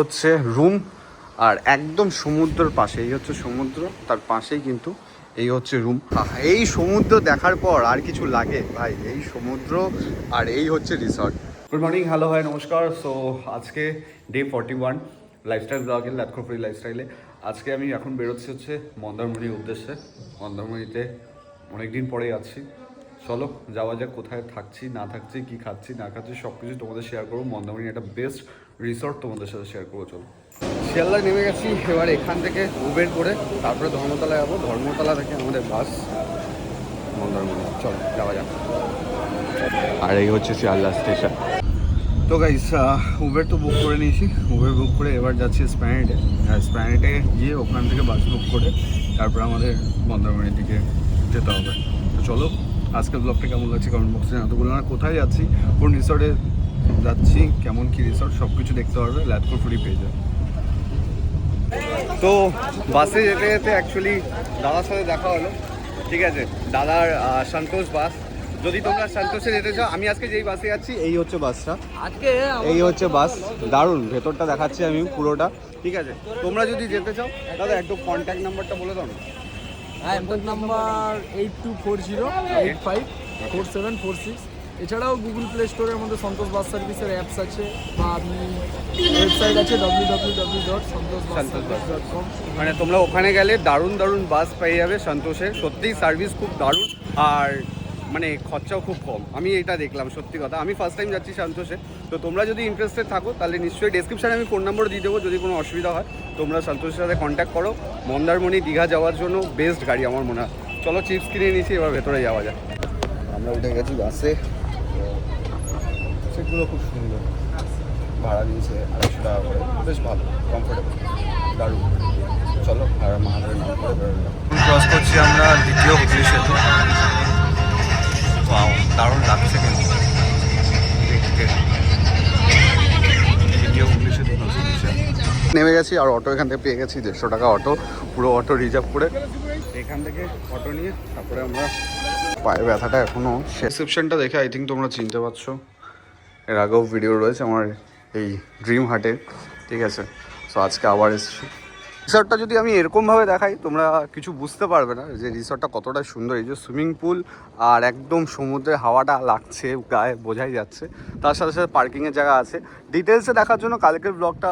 হচ্ছে রুম আর একদম সমুদ্রের পাশে, এই হচ্ছে সমুদ্র, তার পাশেই কিন্তু এই হচ্ছে রুম। এই সমুদ্র দেখার পর আর কিছু লাগে ভাই, এই সমুদ্র আর এই হচ্ছে resort. Good morning, hello, hi, নমস্কার। সো আজকে ডে 41 লাইফস্টাইল ব্লগের ল্যাটকো ফ্রি লাইফস্টাইলে। আজকে আমি এখন বেরোচ্ছি হচ্ছে মন্দারমণির উদ্দেশ্যে। মন্দারমণিতে অনেকদিন পরেই আছি, চলো যাওয়া যাক। কোথায় থাকছি না থাকছি, কি খাচ্ছি না খাচ্ছি, সব কিছু তোমাদের শেয়ার করবো। মন্দারমণি একটা বেস্ট রিসর্ট তোমাদের সাথে শেয়ার করবো। চলো, শিয়ালদায় নেমে গেছি, এবার এখান থেকে উবের করে তারপরে ধর্মতলা যাবো। ধর্মতলা থেকে আমাদের বাস মন্দারমণি। চলো যাওয়া যাক। আর এই হচ্ছে শিয়ালদা স্টেশন। তো গাইস, উবের তো বুক করে নিয়েছি। উবের বুক করে এবার যাচ্ছি স্প্ল্যানেডে। স্প্ল্যানেডে গিয়ে ওখান থেকে বাস বুক করে তারপরে আমাদের মন্দারমণির দিকে যেতে হবে। তো চলো, আজকের ব্লগটা কেমন লাগছে কমেন্ট বক্সে জানাতে বলুন। আর কোথায় যাচ্ছি, কোন রিসর্টে যাচ্ছি, কেমন কী রিসর্ট, সব কিছু দেখতে পারবে ল্যাটকো ফ্রি পেজে। তো বাসে যেতে যেতে অ্যাকচুয়ালি দাদার সাথে দেখা হলো, ঠিক আছে। দাদার সন্তোষ বাস। যদি তোমরা সন্তোষে যেতে চাও, আমি আজকে যেই বাসে যাচ্ছি এই হচ্ছে বাসটা, আজকে এই হচ্ছে বাস। দারুণ, ভেতরটা দেখাচ্ছি আমি পুরোটা, ঠিক আছে। তোমরা যদি যেতে চাও দাদা একটু কন্ট্যাক্ট নাম্বারটা বলে দাও না। হ্যাঁ, কন্ট্যাক্ট নাম্বার 8240854746। এছাড়াও গুগল প্লে স্টোরের মধ্যে সন্তোষ বাস সার্ভিসের অ্যাপস আছে, বা আপনি ওয়েবসাইট আছে www.santoshbusservice.com। মানে তোমরা ওখানে গেলে দারুণ দারুণ বাস পেয়ে যাবে সন্তোষের। সত্যিই সার্ভিস খুব দারুণ, আর মানে খরচাও খুব কম। আমি এটা দেখলাম, সত্যি কথা। আমি ফার্স্ট টাইম যাচ্ছি সন্তোষে। তো তোমরা যদি ইন্টারেস্টেড থাকো তাহলে নিশ্চয়ই ডেসক্রিপশানে আমি ফোন নম্বর দিয়ে দেবো। যদি কোনো অসুবিধা হয় তোমরা সন্তোষের সাথে কন্ট্যাক্ট করো। মন্দারমণি দীঘা যাওয়ার জন্য বেস্ট গাড়ি আমার মনে হয়। চলো, চিপস কিনে নিয়েছি, এবার ভেতরে যাওয়া যায়। আমরা উঠে গেছি বাসে। সিটগুলো খুব সুন্দর, ভাড়া দিয়েছে 250 টাকা করে, বেশ ভালো, কমফোর্টেবল, দারুণ। চলো, আর মহাদেবের নাম করে বেরোলাম। ক্রস করছি আমরা দ্বিতীয় হুগলি সেতু। দারুণ লাগছে কিন্তু দেখতে। দ্বিতীয় হুগলি সেতু নেমে গেছি, আর অটো এখান থেকে পেয়ে গেছি 150 টাকা অটো, পুরো অটো রিজার্ভ করে। এখান থেকে অটো নিয়ে তারপরে আমরা, পায়ে ব্যথাটা এখনও। রিসেপশনটা দেখে আই থিঙ্ক তোমরা চিনতে পারছো, এর আগেও ভিডিও রয়েছে আমার এই ড্রিম হাটে, ঠিক আছে। সো আজকে আবার এসেছি। রিসর্টটা যদি আমি এরকমভাবে দেখাই তোমরা কিছু বুঝতে পারবে না যে রিসর্টটা কতটা সুন্দর। এই যে সুইমিং পুল আর একদম সমুদ্রের হাওয়াটা লাগছে গায়ে, বোঝাই যাচ্ছে। তার সাথে সাথে পার্কিংয়ের জায়গা আছে। ডিটেলসে দেখার জন্য কালকের ব্লগটা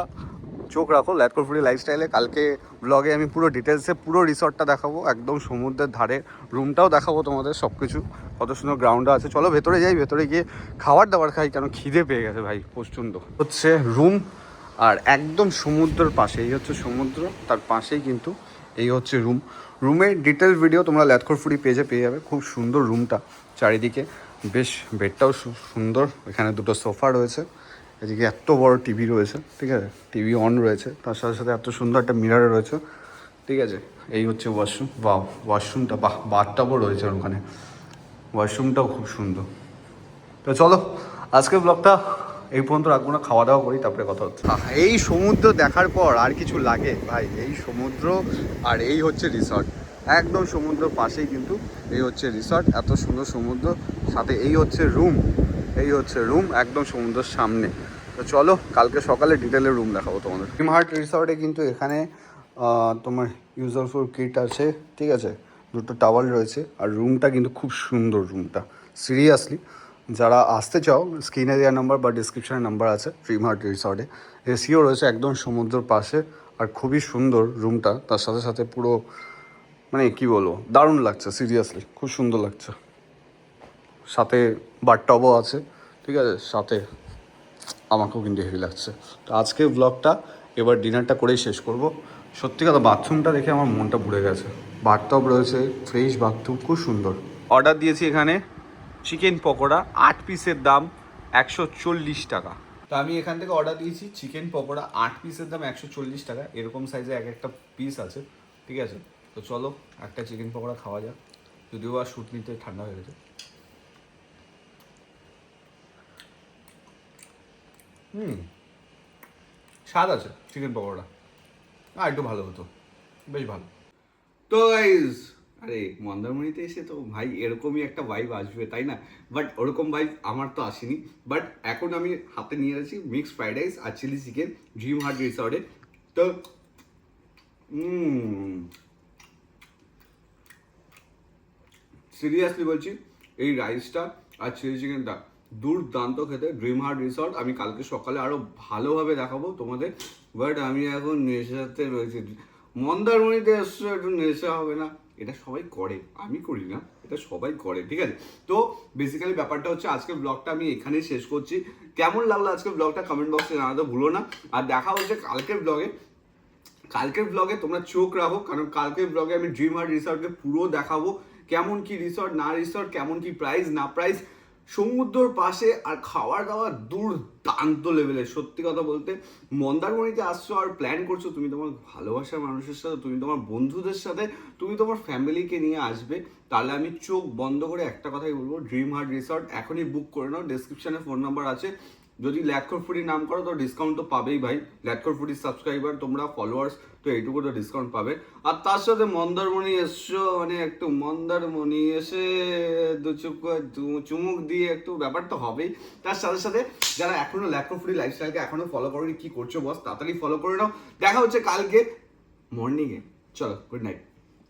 চোখ রাখো ল্যাটকো ফ্রি লাইফস্টাইলে। কালকে ব্লগে আমি পুরো ডিটেলসে পুরো রিসর্টটা দেখাবো, একদম সমুদ্রের ধারে। রুমটাও দেখাবো তোমাদের, সব কিছু কত সুন্দর গ্রাউন্ডও আছে। চলো ভেতরে যাই, ভেতরে গিয়ে খাবার দাবার খাই, কেন খিদে পেয়ে গেছে ভাই প্রচণ্ড। হচ্ছে রুম আর একদম সমুদ্রের পাশে, এই হচ্ছে সমুদ্র, তার পাশেই কিন্তু এই হচ্ছে রুম। রুমের ডিটেল ভিডিও তোমরা ল্যাটকো ফ্রি পেজে পেয়ে যাবে। খুব সুন্দর রুমটা, চারিদিকে বেশ, বেডটাও সুন্দর। এখানে দুটো সোফা রয়েছে, এদিকে এত বড় টিভি রয়েছে, ঠিক আছে, টিভি অন রয়েছে। তার সাথে সাথে এত সুন্দর একটা মিরর রয়েছে, ঠিক আছে। এই হচ্ছে ওয়াশরুম, বা ওয়াশরুমটা, বাহ, বাথটাবও রয়েছে ওখানে, ওয়াশরুমটাও খুব সুন্দর। তো চলো, আজকের ব্লগটা এই পর্যন্ত রাখবো না, খাওয়া দাওয়া করি তারপরে কথা হচ্ছে। এই সমুদ্র দেখার পর আর কিছু লাগে ভাই, এই সমুদ্র আর এই হচ্ছে রিসর্ট। একদম সমুদ্রের পাশেই কিন্তু এই হচ্ছে রিসর্ট, এত সুন্দর সমুদ্র, সাথে এই হচ্ছে রুম, এই হচ্ছে রুম একদম সমুদ্রের সামনে। তো চলো, কালকে সকালে ডিটেলে রুম দেখাবো তোমাদের। ড্রিম হার্ট রিসর্টে কিন্তু এখানে তোমার ইউজার ফর কিট আছে, ঠিক আছে, দুটো টাওয়াল রয়েছে, আর রুমটা কিন্তু খুব সুন্দর। রুমটা সিরিয়াসলি, যারা আসতে চাও স্ক্রিনে দেওয়া নাম্বার বা ডিসক্রিপশানে নাম্বার আছে। ড্রিম হার্ট রিসর্টে এসিও রয়েছে একদম সমুদ্রের পাশে, আর খুবই সুন্দর রুমটা। তার সাথে সাথে পুরো মানে কি বলবো, দারুণ লাগছে, সিরিয়াসলি খুব সুন্দর লাগছে। সাথে বাথটবও আছে, ঠিক আছে, সাথে আমাকেও কিন্তু হেভি লাগছে। তো আজকে ব্লগটা এবার ডিনারটা করেই শেষ করব। সত্যি কথা, বাথরুমটা দেখে আমার মনটা ভরে গেছে। বাথটব রয়েছে, ফ্রেশ বাথরুম, খুব সুন্দর। অর্ডার দিয়েছি এখানে চিকেন পকোড়া, 8 পিসের দাম 140 টাকা। তো আমি এখান থেকে অর্ডার দিয়েছি চিকেন পকোড়া, 8 পিসের দাম 140 টাকা। এরকম সাইজে এক একটা পিস আছে, ঠিক আছে। তো চলো একটা চিকেন পকোড়া খাওয়া যাক, যদিও আর শ্যুট নিতে ঠান্ডা হয়ে গেছে। স্বাদ আছে চিকেন পকোড়া, আর একটু ভালো হতো, বেশ ভালো। তো গাইজ, আরে মন্দারমণিতে এসে তো ভাই এরকমই একটা ভাইব আসবে, তাই না? বাট ওরকম ভাইব আমার তো আসেনি। বাট এখন আমি হাতে নিয়ে আছি মিক্সড ফ্রাইড রাইস আর চিলি চিকেন ড্রিম হার্ট রিসর্টে। তো সিরিয়াসলি বলছি, এই রাইসটা আর চিলি চিকেনটা দুর্দান্ত খেতে। ড্রিম হার্ট রিসর্ট আমি কালকে সকালে আরও ভালোভাবে দেখাবো তোমাদের। বাট আমি এখন নেশাতে রয়েছি। মন্দারমণিতে এসছো, একটু নেশা হবে না? এটা সবাই করে, আমি করি না, এটা সবাই করে, ঠিক আছে? তো বেসিক্যালি ব্যাপারটা হচ্ছে আজকের ব্লগটা আমি এখানেই শেষ করছি। কেমন লাগলো আজকের ব্লগটা কমেন্ট বক্সে জানাতে ভুলো না। আর দেখা হচ্ছে কালকের ব্লগে। কালকের ব্লগে তোমরা চোখ রাখো, কারণ কালকের ব্লগে আমি ড্রিম হার্ট রিসর্টকে পুরো দেখাবো। কেমন কি রিসর্ট, না রিসর্ট, কেমন কি প্রাইস না প্রাইস, সমুদ্রর পাশে আর খাওয়ার দাওয়ার দুর্দান্ত লেভেলের। সত্যি কথা বলতে, মন্দারমণিতে আসছো আর প্ল্যান করছো, তুমি তোমার ভালোবাসার মানুষের সাথে, তুমি তোমার বন্ধুদের সাথে, তুমি তোমার ফ্যামিলিকে নিয়ে আসবে, তাহলে আমি চোখ বন্ধ করে একটা কথাই বলবো, ড্রিম হার্ট রিসর্ট এখনই বুক করে নাও। ডেসক্রিপশনে ফোন নাম্বার আছে। যদি ল্যাটকোর ফুডি নাম করো তো ডিসকাউন্ট তো পাবেই ভাই। ল্যাটকোর ফুডি সাবস্ক্রাইবার তোমরা, ফলোয়ার্স, তো এইটুকু তো ডিসকাউন্ট পাবে। আর তার সাথে মন্দারমণি এসছো মানে একটু মন্দারমণি এসে চুমুক দিয়ে একটু ব্যাপার তো হবেই। তার সাথে সাথে যারা এখনো ল্যাটকোর ফুডি লাইফস্টাইলকে এখনো ফলো করেনি, কি করছো বস, তাড়াতাড়ি ফলো করে নাও। দেখা হচ্ছে কালকে মর্নিংয়ে। চলো, গুড নাইট।